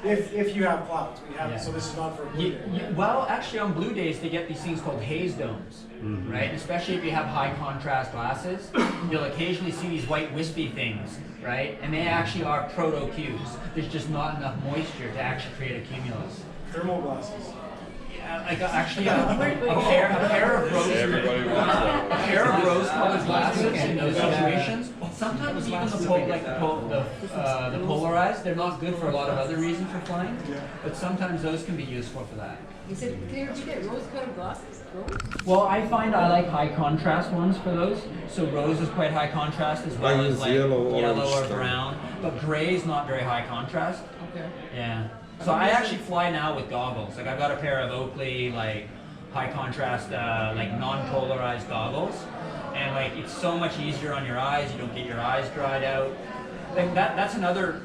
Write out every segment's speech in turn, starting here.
If you have clouds, we have. So this is not for a blue day. Well, actually, on blue days they get these things called haze domes, right? Especially if you have high contrast glasses, you'll occasionally see these white wispy things, right? And they actually are proto cues. There's just not enough moisture to actually create a cumulus. Thermal glasses. I got actually a pair of rose-colored glasses in those situations. Sometimes even the polarized, they're not good for a lot of other reasons for flying, but sometimes those can be useful for that. You said, can you repeat that? Rose-colored glasses? Rose? Well, I find I like high contrast ones for those. So rose is quite high contrast as well as like yellow or brown, but gray is not very high contrast. Okay. Yeah. So I actually fly now with goggles. Like I've got a pair of Oakley like high contrast like non-polarized goggles, and like it's so much easier on your eyes. You don't get your eyes dried out. Like that's another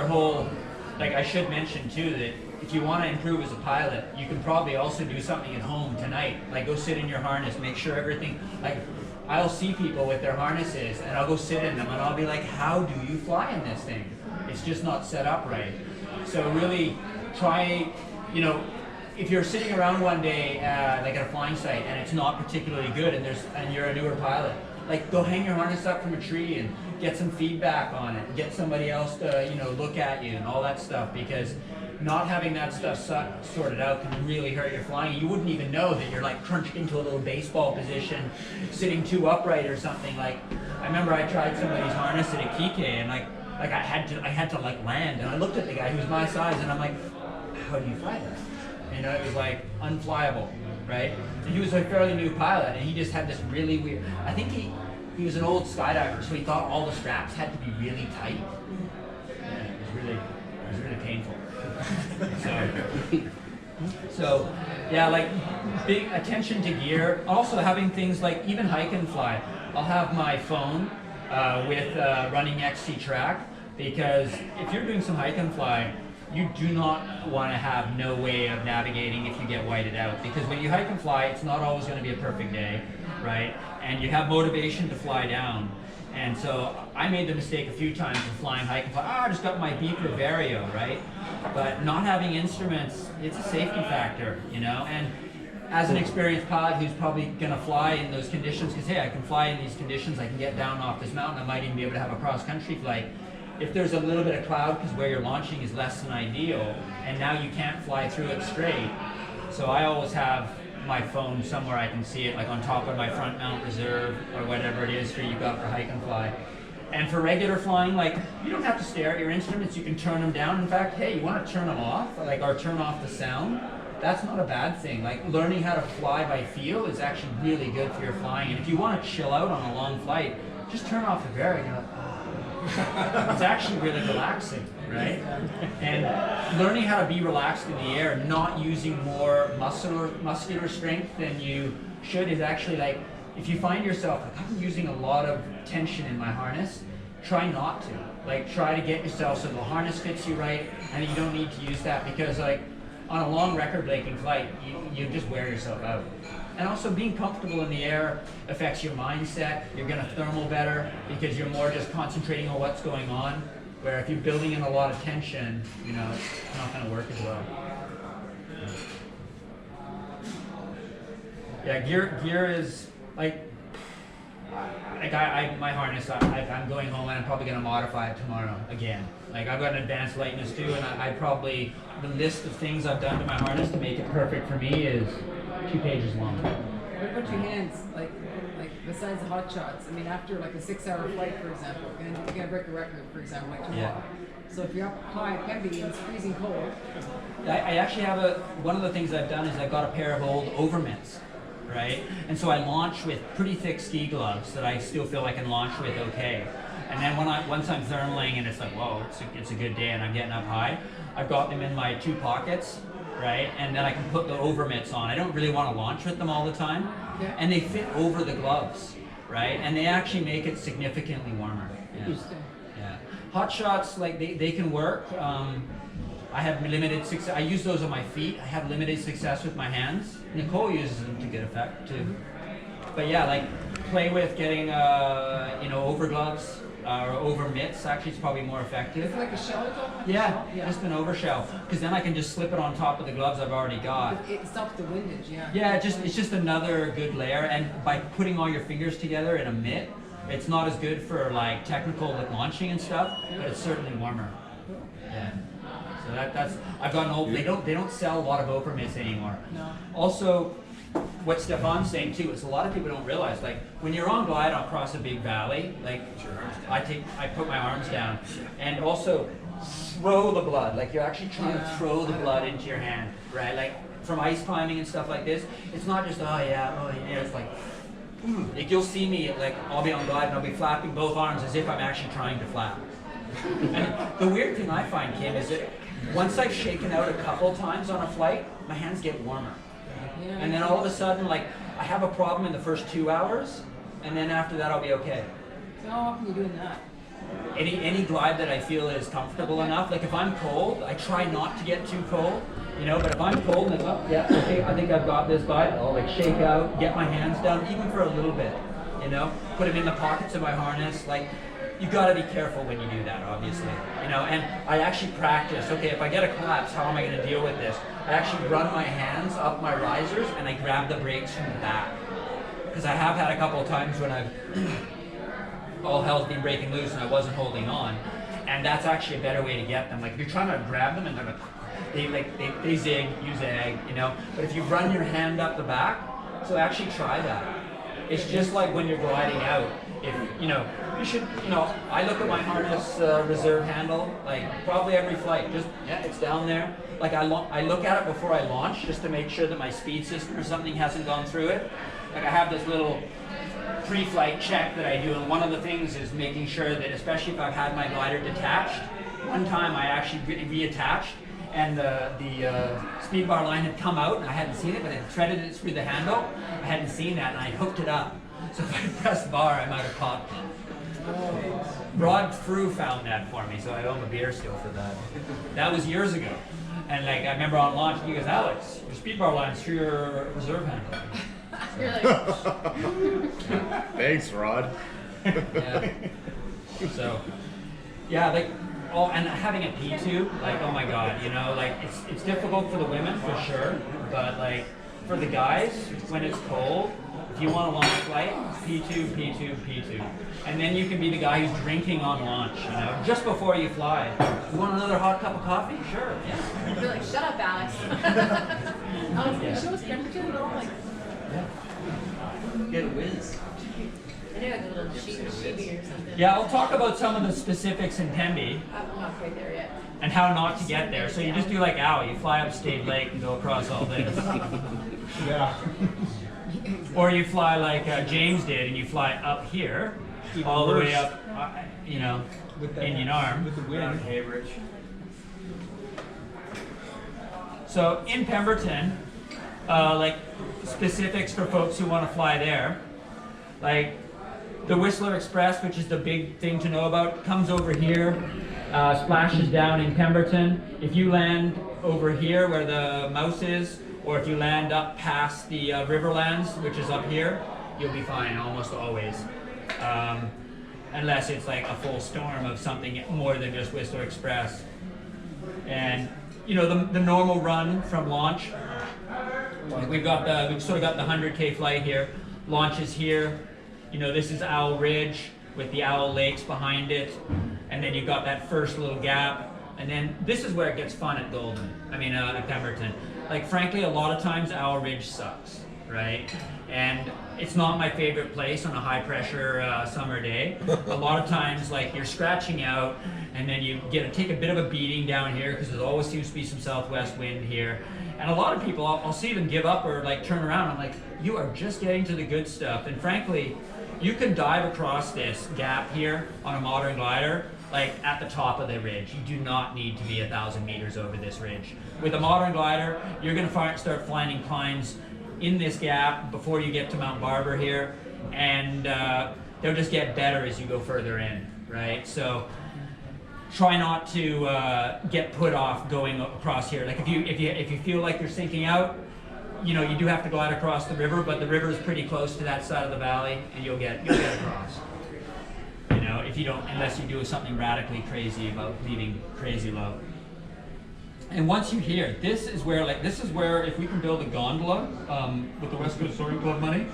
whole. Like I should mention too that if you want to improve as a pilot, you can probably also do something at home tonight. Like go sit in your harness, make sure everything. Like I'll see people with their harnesses, and I'll go sit in them, and I'll be like, "How do you fly in this thing? It's just not set up right." So really try, if you're sitting around one day, like at a flying site, and it's not particularly good, and you're a newer pilot, like go hang your harness up from a tree and get some feedback on it, get somebody else to look at you and all that stuff, because not having that stuff sorted out can really hurt your flying. You wouldn't even know that you're like crunched into a little baseball position, sitting too upright or something. Like I remember I tried somebody's harness at a Kike, and like I had to like land, and I looked at the guy who was my size, and I'm like, how do you fly that? It was like unflyable, right? And he was a fairly new pilot, and he just had this really weird. I think he was an old skydiver, so he thought all the straps had to be really tight. Yeah, it was really painful. So yeah, like big attention to gear. Also having things like even hike and fly. I'll have my phone with running XC track, because if you're doing some hike and fly, you do not want to have no way of navigating if you get whited out, because when you hike and fly, it's not always going to be a perfect day, right? And you have motivation to fly down. And so I made the mistake a few times of flying hike and fly. I just got my beeper Vario, right? But not having instruments, it's a safety factor, and as an experienced pilot who's probably going to fly in those conditions, because hey, I can fly in these conditions, I can get down off this mountain, I might even be able to have a cross-country flight. If there's a little bit of cloud, because where you're launching is less than ideal, and now you can't fly through it straight, so I always have my phone somewhere I can see it, like on top of my front mount reserve, or whatever it is for you've got for hike and fly. And for regular flying, like you don't have to stare at your instruments, you can turn them down. In fact, hey, you want to turn them off, or turn off the sound? That's not a bad thing. Like learning how to fly by feel is actually really good for your flying. And if you want to chill out on a long flight, just turn off the Vario. You're like, oh. It's actually really relaxing, right? And learning how to be relaxed in the air, not using more muscular strength than you should, is actually like, if you find yourself, like I'm using a lot of tension in my harness, try not to. Like try to get yourself so the harness fits you right, and you don't need to use that, because like on a long record-breaking flight, you just wear yourself out. And also being comfortable in the air affects your mindset. You're going to thermal better because you're more just concentrating on what's going on. Where if you're building in a lot of tension, it's not going to work as well. Yeah, gear is like my harness. I'm going home and I'm probably going to modify it tomorrow again. Like I've got an advanced lightness too, and the list of things I've done to my harness to make it perfect for me is 2 pages long. What about your hands? Like besides the hot shots, I mean, after like a 6-hour flight, for example, you're gonna break a record, for example, like tomorrow. So if you're up high at Pemberton and it's freezing cold. I actually have one of the things I've done is I've got a pair of old overmitts, right? And so I launch with pretty thick ski gloves that I still feel I can launch with okay. And then once I'm thermaling and it's like, whoa, it's a good day and I'm getting up high, I've got them in my 2 pockets, right? And then I can put the overmitts on. I don't really want to launch with them all the time. Yeah. And they fit over the gloves, right? And they actually make it significantly warmer. Yeah. Interesting. Yeah. Hot shots, like they can work. I have limited success. I use those on my feet. I have limited success with my hands. Nicole uses them to good effect too. But yeah, like play with getting over gloves, or over mitts. Actually, it's probably more effective. Is it like a shell you're talking about? Yeah, Yeah. just an overshell, because then I can just slip it on top of the gloves I've already got. It stops the windage, yeah. Yeah, it's just another good layer, and by putting all your fingers together in a mitt, it's not as good for like technical like launching and stuff, but it's certainly warmer. Yeah. So that's I've gotten old. They don't sell a lot of over mitts anymore. No. Also, what Stefan's saying too is a lot of people don't realize, like when you're on glide across a big valley, like I put my arms down, and also throw the blood, like you're actually trying to throw the blood into your hand, right? Like from ice climbing and stuff like this, it's not just oh yeah, it's like you'll see me, like I'll be on glide and I'll be flapping both arms as if I'm actually trying to flap. And the weird thing I find, Kim, is that once I've shaken out a couple times on a flight, my hands get warmer. Yeah. And then all of a sudden, like, I have a problem in the first 2 hours, and then after that I'll be okay. So how often are you doing that? Any glide that I feel is comfortable enough, like if I'm cold, I try not to get too cold, you know, but if I'm cold and it's up, yeah, okay, I think I've got this glide, I'll like shake out, get my hands down, even for a little bit, you know, put them in the pockets of my harness, like, you gotta be careful when you do that, obviously, you know, and I actually practice, okay, if I get a collapse, how am I gonna deal with this? I actually run my hands up my risers and I grab the brakes from the back. Because I have had a couple of times when I've, all hell's been breaking loose and I wasn't holding on. And that's actually a better way to get them. Like if you're trying to grab them and they zig, you zag, you know. But if you run your hand up the back, so actually try that. It's just like when you're gliding out. If you know, you should, you know, I look at my harness reserve handle like probably every flight. Just it's down there. Like I look at it before I launch just to make sure that my speed system or something hasn't gone through it. Like I have this little pre-flight check that I do, and one of the things is making sure that, especially if I've had my glider detached, one time I actually reattached, and the speed bar line had come out, and I hadn't seen it, but it threaded it through the handle. I hadn't seen that, and I hooked it up. So if I pressed bar, I might have popped it. Rod Frew found that for me, so I owe him a beer still for that. That was years ago. And like I remember on launch, he goes, Alex, your speed bar line's through your reserve handle. You're like, Thanks, Rod. Yeah. So, yeah, like, oh, and having a P2, like, oh my God, you know, like, it's difficult for the women for sure, but like, for the guys, when it's cold, if you want a long flight, P2, P2, P2. And then you can be the guy who's drinking on launch, you know, just before you fly. You want another hot cup of coffee? Sure, yeah. You're like, shut up, Alex. can you show us Pemberton at all? Like, Get a whiz. I knew like a little sheepy or something. Yeah, I'll talk about some of the specifics in Pemby I'm not quite there yet. and how not to get there. So you just do like Al, you fly up State Lake and go across all this. Yeah. Or you fly like James did, and you fly up here, all the way up, you know, Indian Arm. With the wind. Cambridge. So in Pemberton, like specifics for folks who want to fly there, like the Whistler Express, which is the big thing to know about, comes over here, splashes down in Pemberton. If you land over here where the mouse is, or if you land up past the Riverlands, which is up here, you'll be fine almost always. Unless it's like a full storm of something more than just Whistler Express. And you know, the normal run from launch, we've sort of got the 100K flight here. Launch is here. You know, this is Owl Ridge with the Owl Lakes behind it. And then you've got that first little gap. And then this is where it gets fun at Golden. I mean, at Pemberton. Like, frankly, a lot of times Owl Ridge sucks, right? And it's not my favorite place on a high-pressure summer day. A lot of times, like, you're scratching out, and then you take a bit of a beating down here because there always seems to be some southwest wind here. And a lot of people, I'll see them give up or like turn around. I'm like, you are just getting to the good stuff. And frankly, you can dive across this gap here on a modern glider, like at the top of the ridge. You do not need to be 1,000 meters over this ridge. With a modern glider, you're going to start flying inclines in this gap before you get to Mount Barber here, and they'll just get better as you go further in, right? So try not to get put off going across here. Like if you feel like you're sinking out, you know, you do have to glide across the river, but the river is pretty close to that side of the valley, and you'll get across. You know, if you don't, unless you do something radically crazy about leaving crazy low. And once you're here, this is where if we can build a gondola with the West Coast Soaring Club money,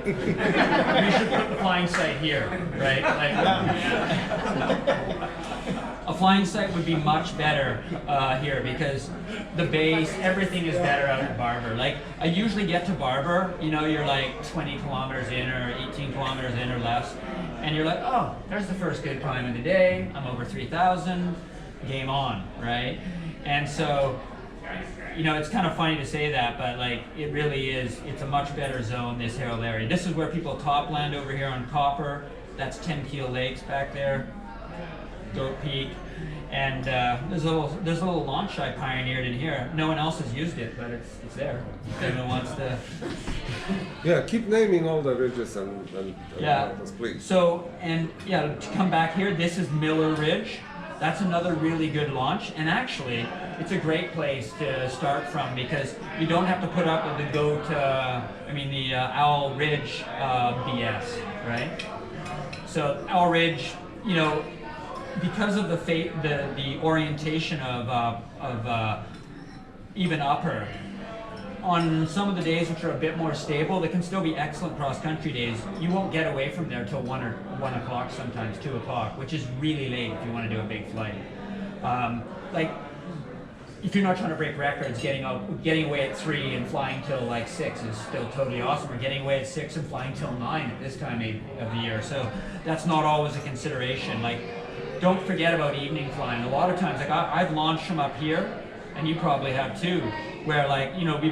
we should put the flying site here, right? A flying site would be much better here because the base, everything is better out at Barber. Like I usually get to Barber, you're like 20 kilometers in or 18 kilometers in or less, and you're like, oh, there's the first good climb of the day. I'm over 3,000, game on, right? And so, it's kind of funny to say that, but like it really is, it's a much better zone, this hill area. This is where people topland over here on Copper. That's 10 Keel Lakes back there, Goat Peak. And there's a little launch I pioneered in here. No one else has used it, but it's there. If anyone wants to. Yeah, keep naming all the ridges and yeah. please. So, to come back here, this is Miller Ridge. That's another really good launch, and actually, it's a great place to start from because you don't have to put up with the Owl Ridge BS, right? So Owl Ridge, because of the orientation of even upper, on some of the days which are a bit more stable, they can still be excellent cross-country days. You won't get away from there till 1 o'clock, sometimes 2 o'clock, which is really late if you want to do a big flight. If you're not trying to break records, getting away at 3 and flying till like 6 is still totally awesome. Or getting away at 6 and flying till 9 at this time of the year. So that's not always a consideration. Don't forget about evening flying. A lot of times, I've launched from up here, and you probably have too, where we've been